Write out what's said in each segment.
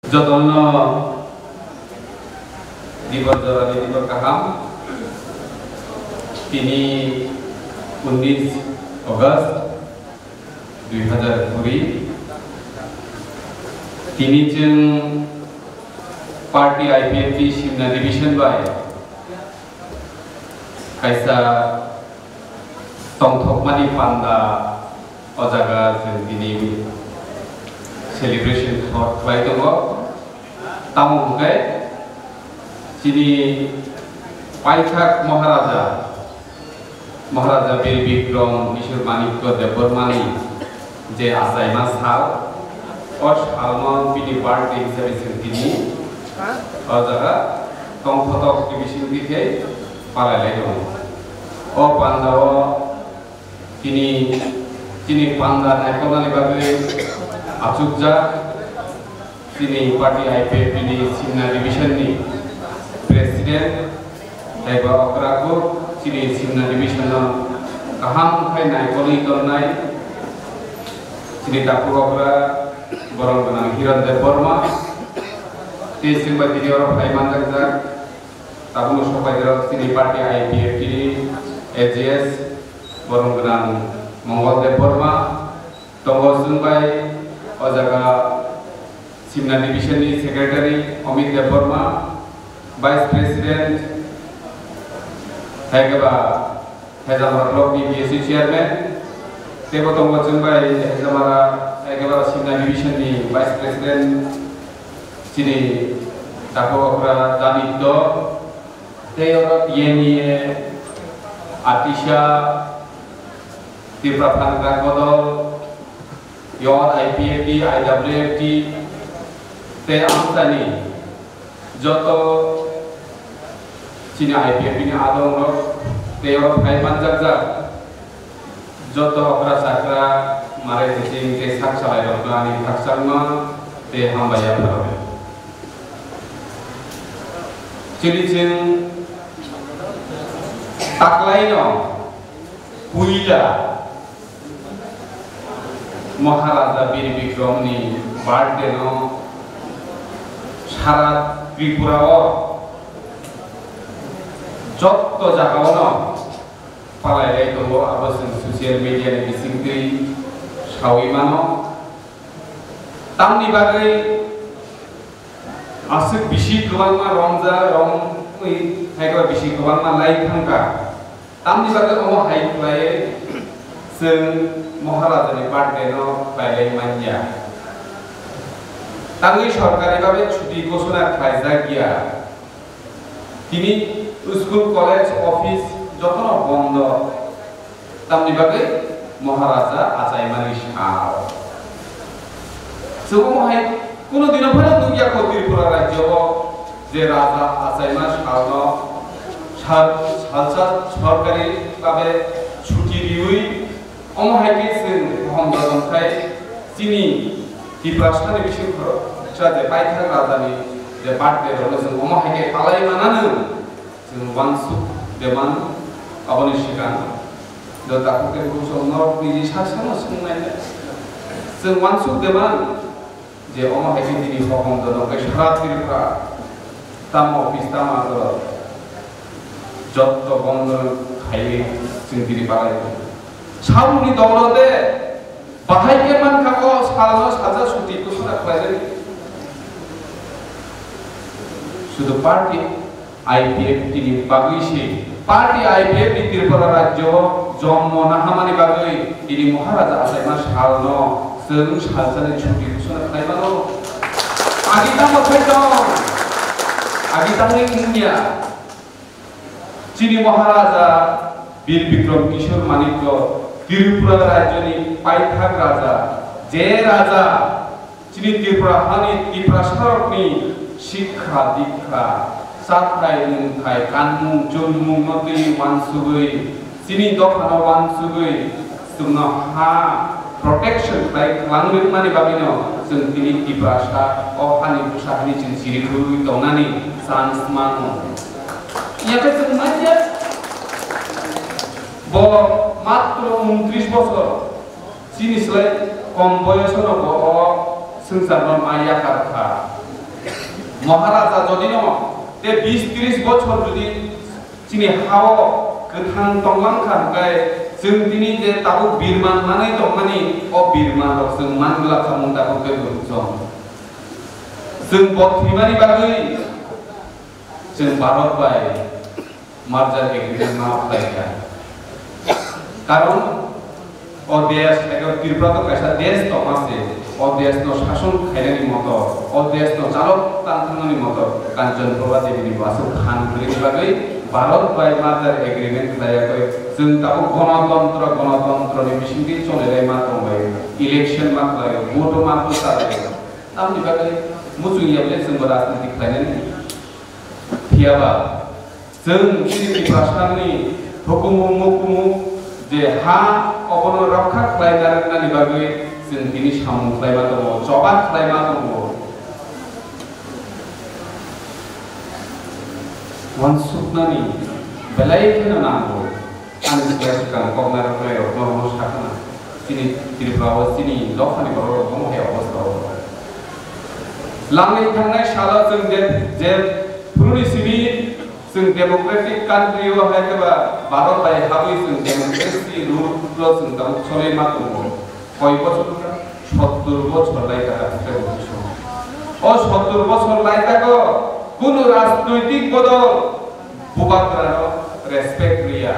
Jotono Diborjolani Diberkaham Kini 19 Agust 2020 Kini jeng Parti IPFT Simna Division by Kaisa Tongthok Mani Panda Ojaga jeng kini celebration for Twaitogo Tamu Bukai Sini Paithak Maharaja Bir Bikram Kishore Manikya Devarmani Je Asai Masal Osh Alman Pini Party Exhibition Kini Ojaga Tongphotok Division Dike Palai O Pandawa Kini Panda Naikola Bagai Acukja Sini Parti IPFT di Simna Division ni Presiden Taiba Okraku Sini Simna Division Kaham Kai Naikoli Tornai Sini Tapu Okra Borong Benang Hiran Devorma Di Simba Didi Orang Haiman Kerja Tapu Musopai Gerak Sini Parti IPFT di AGS Borong Benang Mongol Devorma Tonggo Sunbai Ojaga Simna Division ni Secretary Amit Devorma Vice President Hegaba Hezamara Block ni BSC Chairman Tebo Tonggo Jumbai Hegaba Simna Division ni Vice President Sini Tapo Okra Danito Teo Yeni Atisha Tiprapan Kodol Yon IPFT, IWFT, Te Amstani, Joto Sini IPFT ni Adong Rok, Te Orang Haiman Jagja, Joto Okra Sakra, Mare Tesing Te Saksalai Rokani Taksarma, Te Hambaya Parabe. Sini Sing Taklaino, Puila. Maharaja Bir Bikram ni birthday no Sara Tripura o Jotto jagao no Palai lai tongo abas social media ni bisingtri Shawi mano Tamni bagai Asik bisi kebang ma romza rom Haikala bisi kebang ma lai thangka Tamni bagai omo haiklai Seng Maharaja ni birthday no Palai manja Tangi সরকারি ভাবে ছুটি ঘোষণা খাইজা গিয়া তিনি school college office যত বন্ধ তামনি ভাবে মহারাজা আচাইমানি Sao সব মহাই কোন দিন ভরা দুইয়া ত্রিপুরা রাজ্য যে রাজা আচাইমা সাও সালসা সরকারি ভাবে ছুটি দিউই অমহাইকে সিন হমদনখাই চিনি Diprasani bising karo, jadi paitha radani, jadi birthday orang sing omah hake palai mana nu, sing wansuk deman abani sikan, jadi aku ke kursus norok di sana sing mana, sing wansuk deman, jadi omah hake di hokom dono ke syarat diripra, tamu ofis tamu atau jotto bondol hai sing diripra itu, sabu ni dolo deh. Bahai keman kako salah saja suti itu sudah kelihatan. Sudah parti IPFT di bagi si parti IPFT di Tripura Rajyo Jommo Nahamani bagi ini Maharaja Asaima Shalno seru saja di suti itu sudah kelihatan. Agita macam agita India. Sini Maharaja Bir Bikram Kishore Manikya Tripura Rajyo ni Paithak Raja, Je Raja, Sini Tripura Hani Tripura Sarok ni Shikha Dikha, Sathai Nungkai Kanmu Junmu Noti Wansugui, Sini Dokhana Wansugui, Sumna Ha Protection Like Langwit Mani Babino, Sung Tini Tripura Sa, Ohani Pusahani Cin Siriku Tonani Sans Manu. Ia keseng aja. Bo matro 29 বছর চিনিসলাই কম বয়সের সংসার মায়া কারখা महाराजा যদি ন তে 20-30 বছর যদি চিনি হাও गोथां दंलांखाय जों दिनै जे ताबु बिरमान माने दंमानि अ बिरमान जों मानगला खामुंदा खौ जों बथ्रिमानि बागै जों भारत बाय मार्जार एग्रीमेंट मा अप्लाइका कारण अ देश एगो त्रिपुरा तो कैसा देश तो मासे अ देश नो शासन खायनानि मत अ देश नो चालक तांथांनि मत कांचन प्रभा देवीनि वासु खान खरिनि बागै भारत बाय मार्जार एग्रीमेंट लायाखै जों ताबु गणतंत्र नि मिसिंनि चलेलाय मा दंबाय इलेक्शन मा खालायो भोट मा खालायो तामनि बागै मुजुयाबले जों राजनीति खालायनानै थियाबा जों सिनि भाषानि हुकुमु जे हा अबनो रक्षा खालायनानै बागै जों दिनै सामु खालायमा दङ जबा खालायमा दङ वानसुकनानि बेलायखौनो नांगौ आंनि सिगां गभर्नर प्लेयार नर्मस थाखाना दिनै त्रिपुरायाव दिनै दखानि बर' दंहाय अबस्थायाव लांनाय थांनाय साला जों जे पुलिसनि जों डेमोक्रेटिक कान्ट्रियाव हायबा भारत बाय हाबै जों डेमोक्रेसि रुल जों दा चले मा दङ कय बছর 70 বছর লাইকা আছে ও 70 বছর লাইকাগো কোন রাজনৈতিক বদল বুবাগ্রানো রেসপেক্ট রিয়া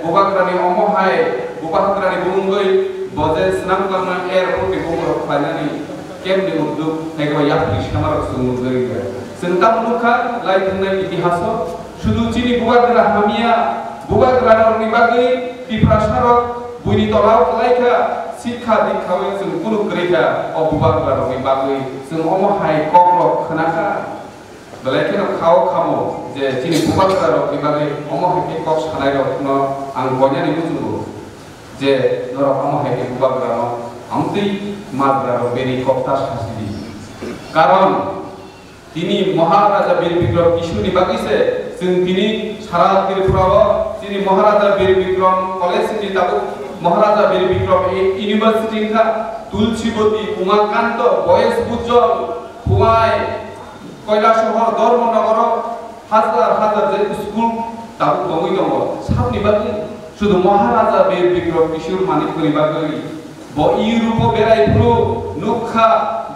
বুবাগ্রানি অমহায় বুবাগ্রানি বুঙ্গই বজে স্নাম কামনা এর প্রতি বুঙ্গ ফাইনানি কেমনি উদ্যোগ হেগো ইয়াপি সামার সুমুগরি जोंता मुखा लाइथनाय इतिहास शुदु चिनि बुबाग्रा हामिया बुबाग्रानि बागै तिप्रासारक बुनि तलाव लाइखा शिक्षा दिखावे जों कुनु ग्रेखा अ बुबाग्रानि बागै जों अमहाय कग्र खनाखा बलायखेनो खाव खामो जे चिनि बुबाग्रानि बागै अमहाय कक सानाय रखनो आं बयनानि बुजुगो जे नर अमहाय बुबाग्रानो आमदै माग्रानो बेनि कक्ता सासिदि कारण তিনি মহারাজা বীর বিক্রম কিশোরী বাগিছে जों তিনি সারা ত্রিপুরাও তিনি মহারাজা বীর বিক্রম কলেজ তিনি তাবু মহারাজা বীর বিক্রম ইউনিভার্সিটি কা তুলসীবতী উমাকান্ত বয়েস উজ্জ্বল খুয়াই কৈলাসহর ধর্মনগর হাজার হাজার যে স্কুল তাবু দই দङ সাবনি বাগি শুধু মহারাজা বীর বিক্রম কিশোর মানিকনি বাগি ব ইউরোপ বেরাইफ्रु नुखा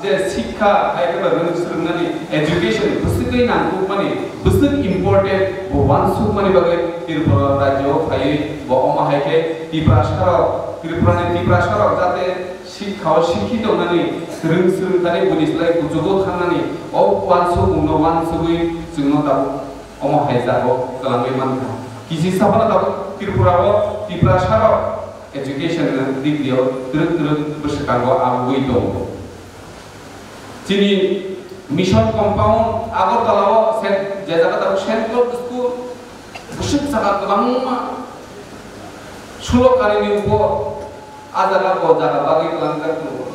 जे शिक्षा आइकबा रोंसोंनानै एजुकेशन बुसुकै नांगौ माने बुसुक इम्पोर्टेन्ट बवान सुक माने बागै त्रिपुरा राज्यआव फायै ब अमाहायके त्रिपुरासाराव त्रिपुरानि त्रिपुरासाराव जाते शिक्षाव शिक्षित होनानै रोंसोंनानै बुनिसलाय गुजुगो थांनानै अ वान सुक उनो वान सुगै जोंनो दा अमाहाय जागो खालामबाय मानखा किसि साफाना दा त्रिपुराव त्रिपुरासाराव एजुकेशन डिग्रीआव द्रुग बोसोरखांगो आवगै दं चिनी मिशन कम्पाउंड आगरतलाव जे जायगा सेंट्रल स्कूल बुसुक जागा गोबां सुलकारिनि उप आजागा ब जागा बागै खालामगासिनो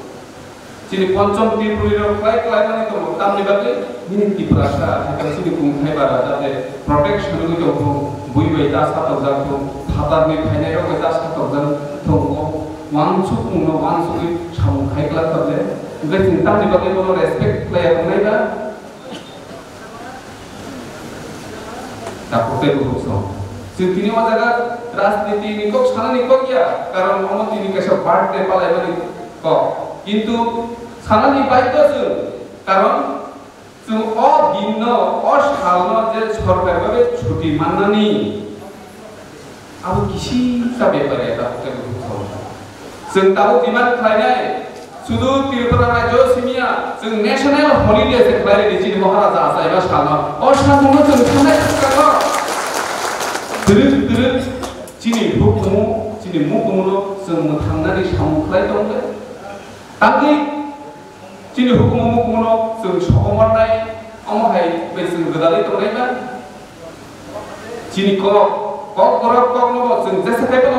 चिनी पंचम त्रिपुरायाव फ्लाइ खालामनानै दङ तामनि बागै मिनि त्रिपुरासा हेकासिनि खुंथाय बारा जाते प्रटेक्शन नि दङ बुइबाय दा सातजाखौ फादारनि फायनायाव दा सातजान दङ वानसु उनो वानसु सामखाय खालामदे गैथिं तामनि बागै बोनो रेसपेक्ट प्लेयार नायबा ताकते बुसो जों तिनि जागा राजनीति निको सानानि को गया कारण अमतिनि केसा बार्थडे पालायबानि को किन्तु सानानि बायदोसो कारण जों अ भिन्न अ सालनो जे सरकार बाबे छुट्टी माननानि आबो किसि जाबे पारे ताकते बुसो जों ताबो डिमान्ड खालायनाय सुदु त्रिपुरा राज्य सिमिया जों नेशनल हलिडे से खालाय दिनि महाराजा आसायबा सानो अ सानो जों थानाय खानो द्रुग चिनि हुकुमु चिनि मुकुमुनो जों थांनानै सामखाय दंले तागै चिनि हुकुमु मुकुमुनो जों सहमनाय अमहाय बेसों गोदालै दंनायबा चिनि को गरब कगनो जों जेसेखाय दङ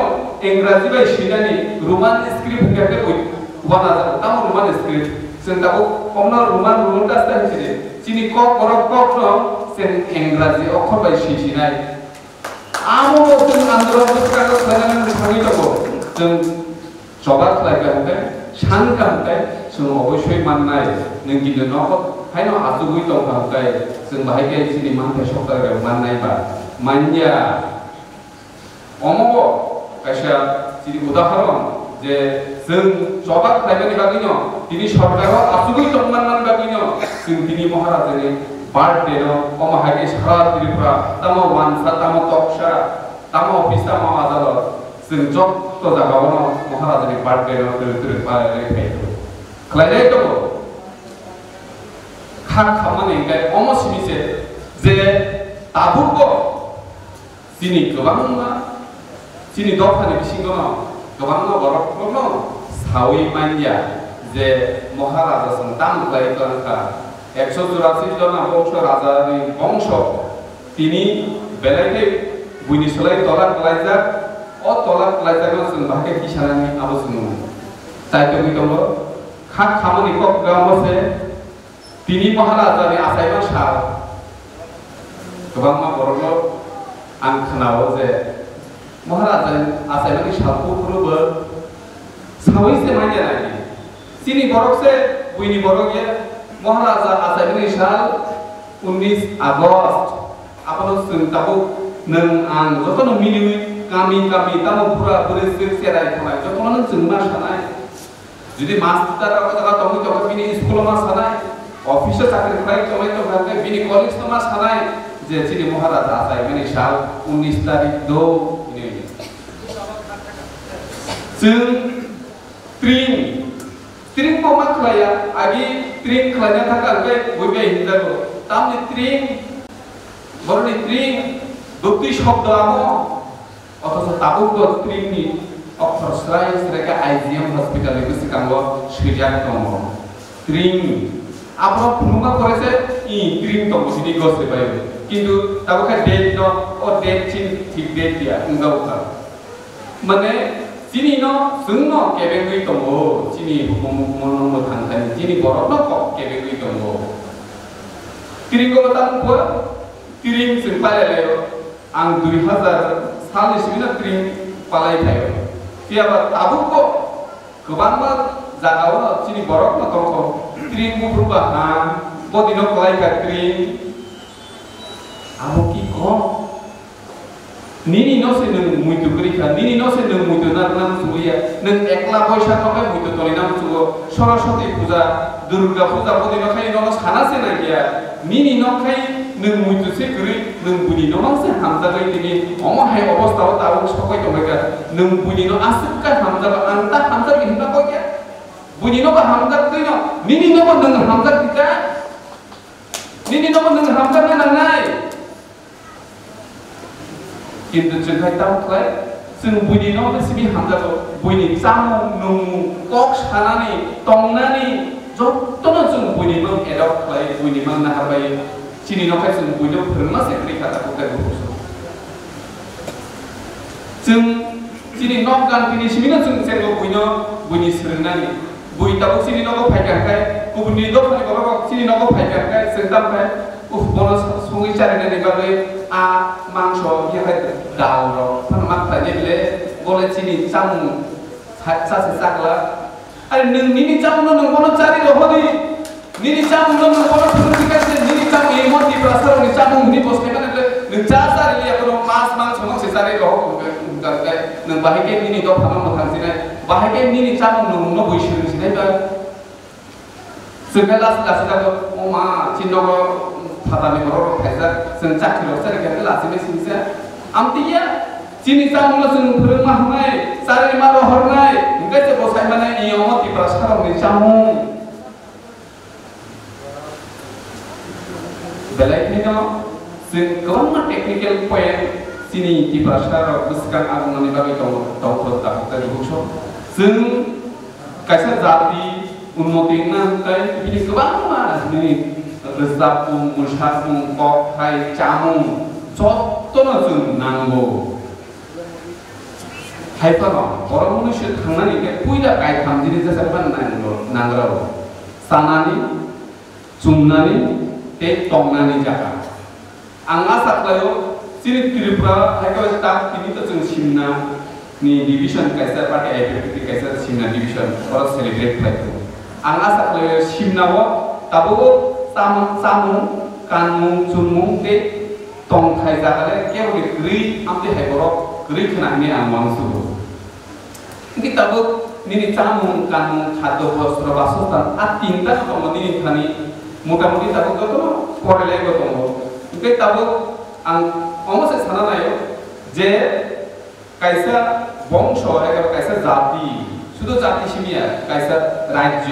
इंराजि बाय सिनानि रोमान स्क्रिप्ट गाके wana tamu roman script sen tabu omna roman ta sta hide chini ko korok kok no sen engraji okhor bai shinai amo sen andron ka ko sanan thani tabo जों जबा खालायगा हते सान का हते जों अबश्य माननाय नों गिदिर नखर haino asugui tong kai sing bahai sini man ke sokta ga manai ba manja omogo kaisa sini udaharon je sing sobak thaibani baginyo tini sorkaro asugui tong man baginyo sing tini maharajani birthday no omahage sara tripura tamo wansa tamo toksha tamo office tamo adalo sing jok to jagawono maharajani birthday no tur pa kai khlai to khak khamani kai omo simise je tabuko sini gobangma sini dokhani bisingono gobangno borokno sawi manja je maharaja santam klai kanka 184 জন বংশ রাজার বংশ তিনি বেলাইতে বুইনিসলাই তলাক লাইজা ও তলাক লাইজানো जों বাকে কিসানানি আবসুনু তাইতে হইতল খাক Khamenei cock গামছে তিনি মহারাজানি আসাইবা সার गोबां बर'नो आं खोनायो जे महाराजा आसाइमानि सालखौ फोरबो सावैसे मानिया नागि सिनि बरकसे बुइनि बरकये महाराजा आसाइमानि साल 19 आगस्ट आपनो जों नों आं जतन मिलिउइ गामि गामि तामो पुरा बुरै सेराय थानाय जतन जों मा सानाय जुदि मास्टार जागा दङ त बिनि स्कुलाव मा सानाय अफिसाव साख्रि खालाय चलाय त भागे बिनि कलेज मा सानाय जे सिनि महाराजा आसाइमानि साल 19 तारिख 2 ini जों Tring poma klaya agi tring klanya thaka ke boibe hindago tamni tring borni tring dukti shobdo amo otho tabuk do tring ni অক্ষর স্রাই স্রেকা আইজিএম হসপিটালে গেছি কাঙ্গো সিরিয়াক tomo tring আপন ফুনুমা করেছে ই tring tomo সিনি গসে পাইবে কিন্তু তাবকা date no o date chin ঠিক date dia engau ka মানে Sini no, sungno kebengui tomo, sini hukum tangkani, sini borokno kok kebengui tomo. Tiring ko batang ko, tiring simpale leo, ang 2000 salis mina tiring palai thayo. Siapa tabu ko, kebangma jagawo sini borokno tomo, tiring ko perubahan, bodino palai ka tiring, amo ki ko. Nini no se nung muito grika, nini no se nung muito narnam suya, nung ekla boysha no kai muito tolinam sugo, Saraswati puja, Durga puja podi no kai no sana se na kia, nini no kai nung muito se gri, nung buni no mang se hamza gai tini, omo hai obosta o tawo sokai to mega, nung buni no asuk ka hamza ba anta hamza ki hinda ko kia, buni no ba hamza tu no, nini no ba nung hamza kita, nini no ba nung hamza na nangai. কিন্তু जोंहाय तामख्लाय जों बुइनि न' बेसिबि हामजागो बुइनि जामुं नुमुं कक सानानै तंनानै जत्तनो जों बुइनि न' adapt खालाय बुइनि मा नाहारबाय सिनि न'खाय जों बुइनो फोरोंना सेक्रेटारि खाताखौ गायबोसो जों सिनि न' गानफिनि सिमिनो जों जेंगो बुइनि सोलोंनानै बुइ ताबो सिनि न'खौ फायगाखाय गुबुननि दखाननि गलाव सिनि न'खौ फायगाखाय जों तामखाय bonus sungai cari dari bagai a mangso dia kayak dauro penemak tadi bile boleh sini camu sa sesakla ada nini camu nung bono cari loh di nini camu nung bono publikasi nini camu emot di pasar nini camu nini bos keman itu nung casar dia kalau mas mang semua sesari loh kayak nung bahagia nini dok sama makan sini bahagia nini camu nung no buisin sini kan segala kalau oma cino Fatami kororo kaisa sencak kilo sari kaya lasi mesinnya amtiya cini camu langsung berumah nai sari maro hornai enggak sih bos mana iomot di praskara ni camu belai ini no sengkau technical point sini di praskara bukan aku nani bagi tahu tak dari bukso seng kaisa jati unmotina kayak ini kebangunan ini Rezapung, musyapung, kokai, camung, jottono जों नांगौ हायफानो बर' मनुष्य थांनानै बे पुइला गाय थामजिनि जेसेबां नांगौ सानानै जुमनानै ते तंनानै जागा आं आसा खालायो सिरि त्रिपुरा हायखौ स्टाफ तिनिथ जों सिमना नि डिभिजन कायसा पार्टी आइडेन्टिटी कायसा सिमना डिभिजन और सेलिब्रेट खालायो आं आसा खालायो सिमनाव Tabo samung kanmung chunmung te tongkai jagale kebo gri amde haiboro gri khnani amangsu kita bu nini samung kanmung khadyo bostro basostan tinta tomo nini khani motamuti tabu goto pore lego tomo kita bu ang omose sana nayo je kaisa বংশ একেবারে কাইসা জাতি শুধু জাতি সীমিয়া কাইসা রাজ্য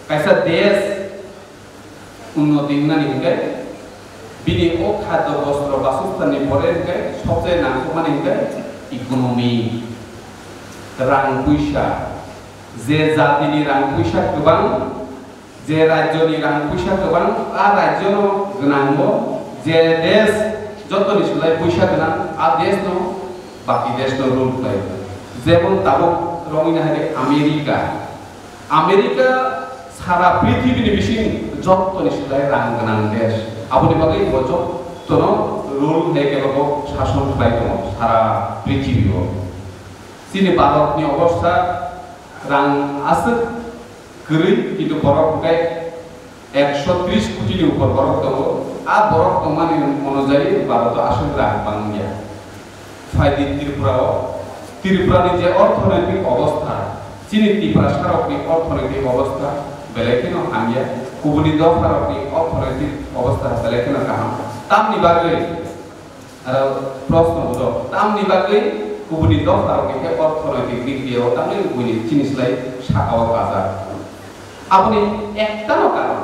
কাইসা দেশ উন্নতি না নিকে বিনি ও খাদ্য বস্ত্র বাসস্থাননি পরে নিকে সবচেয়ে নামকো মানে নিকে ইকোনমি রাং পয়সা যে জাতিনি রাং পয়সা গোबां যে রাজ্যনি রাং পয়সা গোबां আ রাজ্যন গনাঙ্গ যে দেশ যতনি সুলাই পয়সা গনাং আ দেশ ন বাকি দেশ তো রুল প্লে যেমন তাবক রঙিনা হাতে আমেরিকা সারা পৃথিবীর বিশিং যত নিশ্চয় রাং গান দেশ আপনি বাকি যত রুল হেকেলব শাসন খাই দङ সারা পৃথিবীও চিনি ভারতনি অবস্থা রাং আছে গরি কিন্তু বরফ গায় 130 কোটির উপর বরফ দङ আ বরফ দমানি অনুযায়ী ভারত আসলে রাং বাংলা ফাইদি ত্রিপুরানি যে অর্থনৈতিক অবস্থা চিনি ত্রিপুরা সারকনি অর্থনৈতিক অবস্থা বেলেকেন হামিয়া কুবুনি দফারকনি অর্থনৈতিক অবস্থা বেলেকেন কাহাম তামনি বাগে আর প্রশ্ন বুঝো তামনি বাগে কুবুনি দফারকনি অর্থনৈতিক দিক দিয়ে তামনি বুনি জিনিসলাই শাখাও কাজা আপনি একটাও কারণ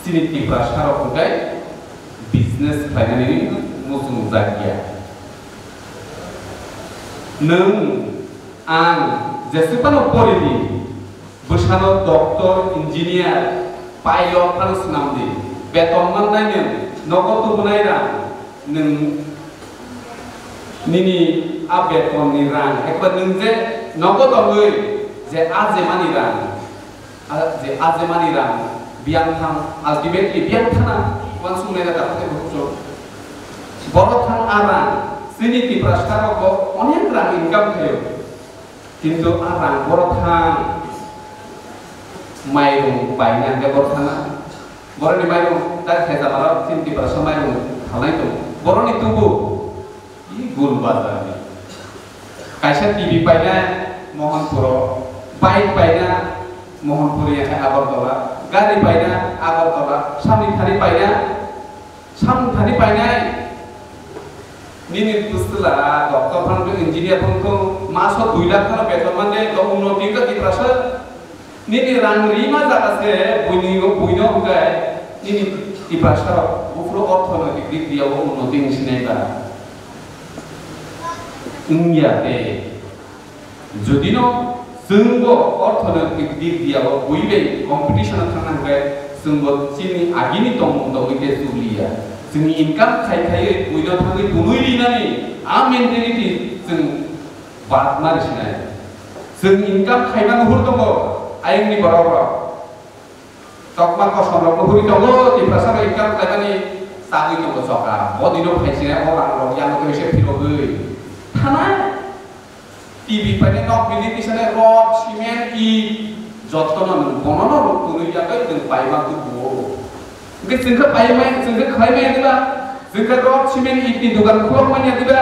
চিনি ত্রিপুরা সারকটাই বিজনেস ফাইনালি মুসুম জাগিয়া नों आं जेसेबां परिदि बोसानो डक्टर इन्जिनियार पाइलट फानो सुनामदि बेतन मोननायनो नगद होनाय रां नों निनि आ बेतननि रां एकबार नों जे नगद होय जे आजेमानि रां बियां थां आल्टिमेटलि बियां थाना वान सुनाय दाखते बुझो बरो थां आरां Sini ত্রিপুরা সারক অনেক রাং ইনকাম থাকো কিন্তু আর রাং বড় থাং মাইরং বাইনা গে বড় থানা বড়নি মাইরং তা খেজা মারা চিনি ত্রিপুরা মাইরং খালাই তো বড়নি তুবু ই গুল বাজার কাইসা টিভি পাইনা মোহনপুর বাইক পাইনা মোহনপুর এখানে আগরতলা গাড়ি পাইনা আগরতলা সামনি থানি পাইনা Nini pustula doktor pun engineer pun tu masuk 2 lakh kan betul mana do unnoti ka diprasa nini rang rima jaka se buino ugai nini diprasa ufro orthonotik dik dia unnoti sinega India te jodino sunggo orthonotik dik dia buibe competition thangna gai sunggo chini agini tong ite sulia जोंनि income खायखायै बयनो थाङै दुनुय लिनानै आ mentality जों बादमार सिनाय जों income खायना नुहुर दङ आयंनि बराबर तकमा कसमर नुहुर दङ दिफ्रासाबा income खायनानै सागै दङ सका बदिनो खायसिना अरां रं यानो एसे फिरगै थाना टिभि पाइने नक बिल्डिं इसाने रड सिमेन्ट इ जत्तन बनन दुनुय याकै जों पाइमा दुबो Mungkin singkat payah singkat kaya dia, singkat rot simen ini dugaan kulak mana dia,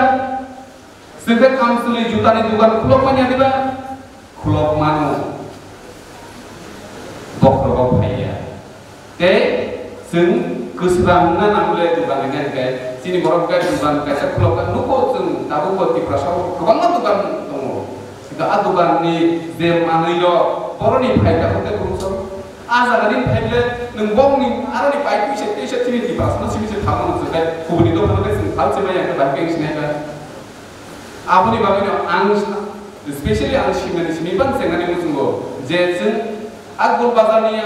singkat kamsuli juta ni dugaan kulak mana dia, kulak mana, bok payah. Teh sing keserangan namanya dugaan ini kan, sini borong kan dugaan kaca kulak kan nuko sing tahu kau diperasau, kebangan dugaan tunggu, sehingga dugaan ni zaman itu borong ni payah kita kurusau. Asa tadi payah nembong ni, ada ni payah itu sini di pas, nasi bisa tahu nasi payah, kubur itu kalau kita hal cuma yang kita pakai sini kan. Apa ni bagaimana angst, especially angst sini pun sengat ni musuh. Jadi, agul bazar ni,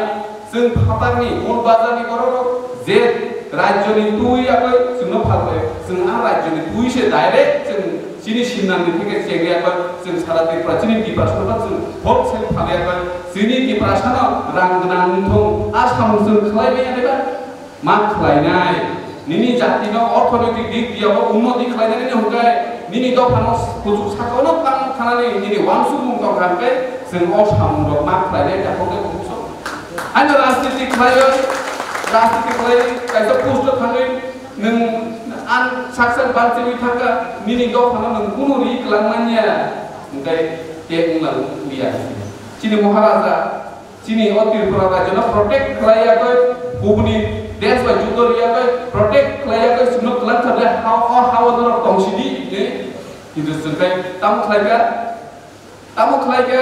sen patar ni, gul bazar ni kororo, jadi raja ni tuh ya kau, semua pakai, sen raja ni tuh sih direct, sen sini sinan ni kita cenggi apa, sen salah terpura sini di pas tempat sen, hop sen pakai apa. Sini di perasaan rang genantung asam unsur kelai ni ada, mak kelai nai. Nini jati no orthodotik dik dia umat dik kelai ni hukai. Nini do panos khusus sakono kan karena nini wangsu mungkau rampai, sen asam unsur mak kelai ni dah kau khusus. Anda rasa dik kelai राजनीति खालाय कायसा post थाङै नों आन success बालथिनि थांगा निनि गाव थाङा नों कुनु रि खालामनानिया ओमफ्राय के उनाव लिया चिनि महाराजा चिनि अतिरपुरा राज्यना प्रोटेक्ट खालायाखै गुबुननि देश बा जुदरियाखै प्रोटेक्ट खालायाखै सुनो खालामथारले हाव दर तंसिदि ने किन्तु जोंखाय तामु खालायगा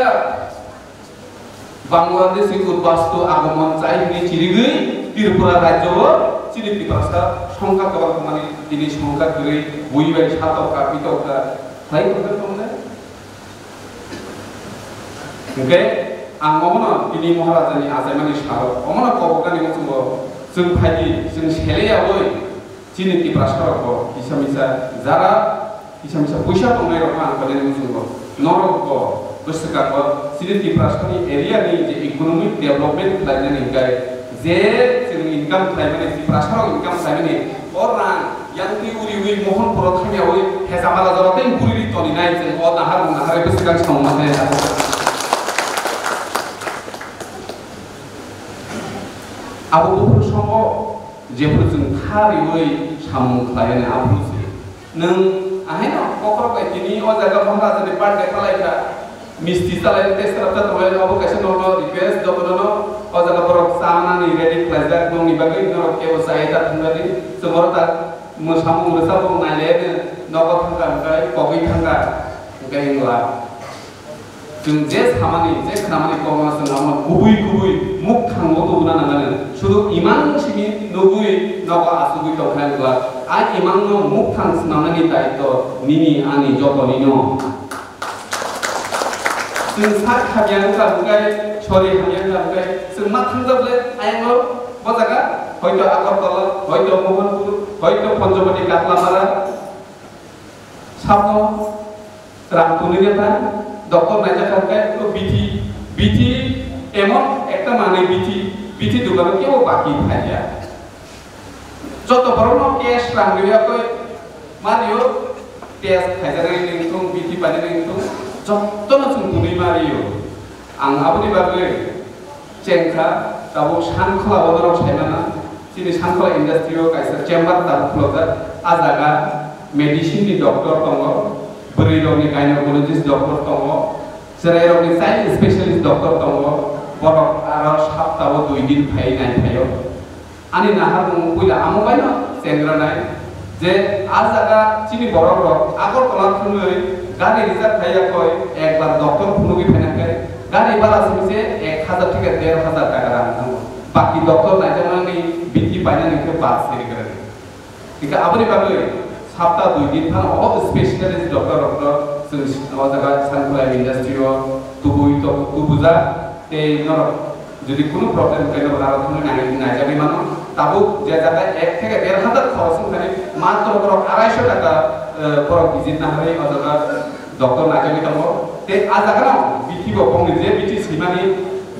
बांलादेश उद्बास्तु आगमन चाइनि चिरिगै त्रिपुरा राज्य चिनि पिपासा संखा गोबां माने दिनै संखा गरै बयबाय सातका पितका खालाय दंने ओंखाय आं ममनो दिनै महाराजानि आजायमानि सार अमनो कबकानि मसुंबो जों फायदि जों सेलेयावै चिनि पिपासाखौ हिसामिसा जारा हिसामिसा पैसा दंनाय रखम आं कलेनि मसुंबो नरको गोसोखांबो चिनि पिपासानि एरियानि जे इकोनॉमिक डेवलपमेंट खालायनानै गाय जे जों इनकाम खालायनानै पिपासाव इनकाम खालायनानै अरां यांति उरिवै महनपुराव थांनायावै हेजामाला जराते पुरि तनिनाय जों अ नाहार गोसोखां सावमाने आबुफोर समाव जेफोर जों थारिवै सामु खालायनाय आबुसै नों आहायना ककरा बायदिनि अ जायगा महाराजानि बार्थडे खालायखा मिस्टी चालायनो टेस्ट खालामता दंलाय अब कैसे ननो रिक्वेस्ट दबनो अ जायगा बरक सामनानि रेडि खालायजा दंनि बागै नरो केव सायता थांनानै समरता मोसामु मोसाबो नायलेनो नगद थांगा कगै थांगा गायला जों जे खामानि कमा जों गुबै मुख थांगो दबना नाङानो शुरु इमान सिनि नगुइ नग आसुगुइ दखायला आ इमान नो मुख थां स्नानानि दायित्व निनि आनि जतनिनो जों सा खाबियान खालामगाय सरि खाबियान खालामगाय जों मा थांजाबले आयंल बजागा हयतो आगरतला हयतो मोहनपुर हयतो पंचवटी काटलामारा साबनो रामपुनिनेता डॉक्टर नाइजा खालकाय तो बीटी एमन একটা মানে बीटी दुकान केव बाकी फाया যত বড় কেস রাঙ্গিয়া কই মারিও টেস্ট খাইজারে নিংতুং बीटी পানি নিংতুं যতনো सुंदुनि मारियो आं आबुनि बागै चेंखा दाबो सानखला बदराव सायमाना सिनि सानखला इन्डास्ट्रियाव कायसा चेम्बार दाखुलदा आजागा मेडिसिननि डॉक्टर दङ बोरै रंनि गायनोकलजिस्ट डॉक्टर दङ जेरै रंनि चाइल्ड स्पेशलिस्ट डॉक्टर दङ बरक आरो सप्ताहयाव 2 दिन फायनाय फायो आनि नाहार बुइला आमबायनो सेंग्रानाय जे आजागा चिनि बरक रक आगरतला थुङै गारि रिजार्भ थायाखै एकबार डॉक्टर फुनुगि फायनाखै गारि बारा सिमसे 1000 থেকে 1500 টাকা रां नांगौ बाकी डॉक्टर नायजानानै बीटी बायनानै बास सेरि करे इका आबनि बागै सप्ताह 2 दिन फान अ स्पेशलिस्ट डॉक्टर जों जागा सानखला इन्डास्ट्रियाव तुबुजा ते नर যদি কোনো প্রবলেম কেন বারা তুমি নাইজাবি মানো তাবো যে জায়গা 1 থেকে 1500 খরচ করে মাত্র বড় 250 টাকা পর ভিজিট না হয় অজাগা ডক্টর নাইজাবি তাবো তে আ জায়গা বিটি বকং যে বিটি সিমানি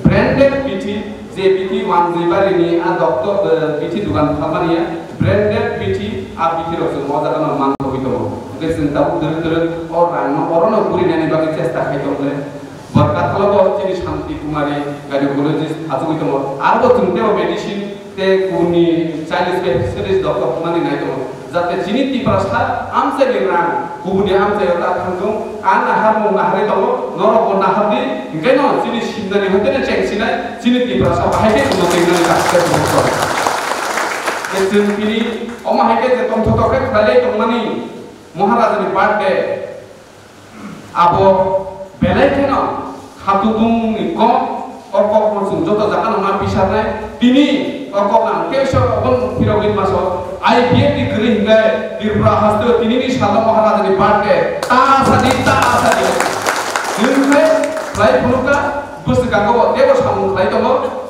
ব্র্যান্ডেড বিটি যে বিটি ওয়ান জিবারিনি আ ডক্টর বিটি দোকান খামানিয়া ব্র্যান্ডেড বিটি আ বিটি রসে মজাগা মান হইতো যে চিন্তা ধরে और रानो अरनो गुरि नानि बागै চেষ্টা खायतले बरकात खालामो चिनि शान्ति कुमारी गायनोकलजिस्ट आजुगै दङ आरो जोंतेव मेडिसिन ते कुनि चाइल्ड स्पेशलिस्ट डॉक्टर कुमारी नाय दङ जाते चिनि तिप्रासा आमसे लिरां गुबुनि आमसे ता थांगौ आन हारमु नाहारे दङ नरक नाहारनि गैनो चिनि सिमनानि होतेने चेंसिनाय चिनि तिप्रासा बाहायदे उनतेनानि गासै दङ जों बिनि अमाहायके जे तमथतके खाले दंमानि महाराजानि बार्थडे आबो बेलायथेनो खातुदुंनि कम अरकमजों जत जाका नङा पिसारनाय दिनि अरकमना केसो बन फिरगिन मासो आईपीएफ नि गरि हिंगाय त्रिपुरा हास्ते दिनिनि साला महाराजानि बार्थडे तासादि जोंखै लाइ फुनुका गोसोखांगौ देव सामु खालाय दङ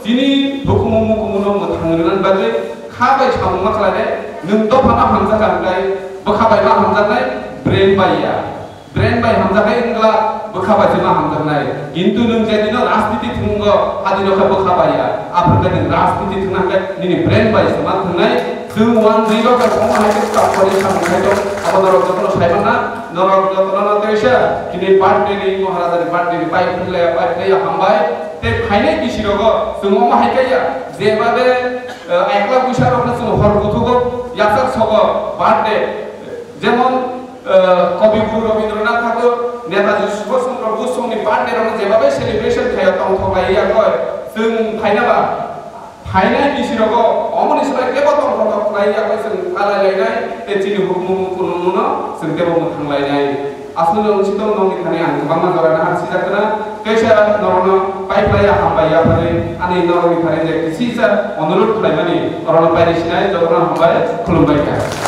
दिनि हुकुमु मुकुमुनो मोथांनोनान बागै खाबाय सामु मा खालायदे नों दफाना हामजा गानगाय बखाबाय मा हामजानाय ब्रेन बाय हामजानाय इंगला बखाबाय मा हामजानाय किन्तु नों जेदिनो राजनीति थुंग हादिनो का बखाबाया आफरगनि राजनीति थुंनाय निनि ब्रेन बाय समा थुंनाय जों वान जिरो का खम हायके कापरि सामखाय दं अबदर जतन सायमाना नरक जतन तेसा दिनै बार्थडे नि महाराजानि बार्थडे नि बाय फुंलाया बार्थडे हामबाय ते फाइनाल बिसिरगो जों मा हायखाया जेबाबे 1 लाख बैसारनो जों हरगुथुगो यासार सगो बार्थडे जेमन कविगुरु रवीन्द्रनाथ ठाकुर नेताजी सुभाष चंद्र बोस समनि बार्थडे जेबाबे सेलिब्रेशन खाया तंथलायाखै जों फाइनाबा फाइनाल बिसिरगो अमनिसरा केबो तंथलायाखै जों आलायलायनाय एथिनि हुकुमुनो जों देबो थांलायनाय आसुनो उचितम नंनि थाने आं गोबां मानजाराना हारसि जागोना कैसा नरनो पाइपलाया हामबाया फारे आनि नरनि थाने जे किसिसा अनुरोध खालामनानै अरन बायदिसिना जगना हामबाय खुलुमबाय था।